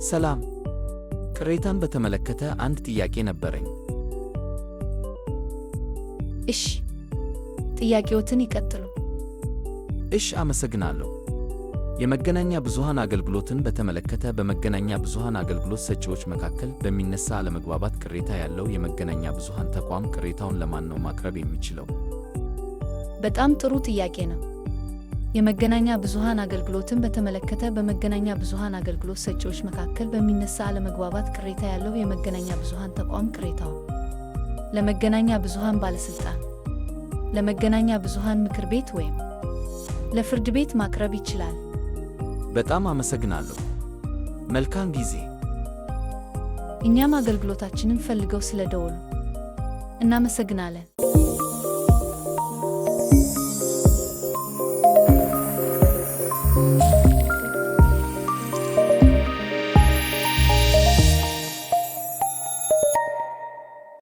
ሰላም፣ ቅሬታን በተመለከተ አንድ ጥያቄ ነበረኝ። እሺ፣ ጥያቄዎትን ይቀጥሉ። እሺ፣ አመሰግናለሁ። የመገናኛ ብዙሃን አገልግሎትን በተመለከተ በመገናኛ ብዙሃን አገልግሎት ሰጪዎች መካከል በሚነሳ አለመግባባት ቅሬታ ያለው የመገናኛ ብዙሃን ተቋም ቅሬታውን ለማን ነው ማቅረብ የሚችለው? በጣም ጥሩ ጥያቄ ነው። የመገናኛ ብዙሃን አገልግሎትን በተመለከተ በመገናኛ ብዙሃን አገልግሎት ሰጪዎች መካከል በሚነሳ አለመግባባት ቅሬታ ያለው የመገናኛ ብዙሃን ተቋም ቅሬታውን ለመገናኛ ብዙሃን ባለስልጣን፣ ለመገናኛ ብዙሃን ምክር ቤት ወይም ለፍርድ ቤት ማቅረብ ይችላል። በጣም አመሰግናለሁ። መልካም ጊዜ። እኛም አገልግሎታችንን ፈልገው ስለደወሉ እናመሰግናለን።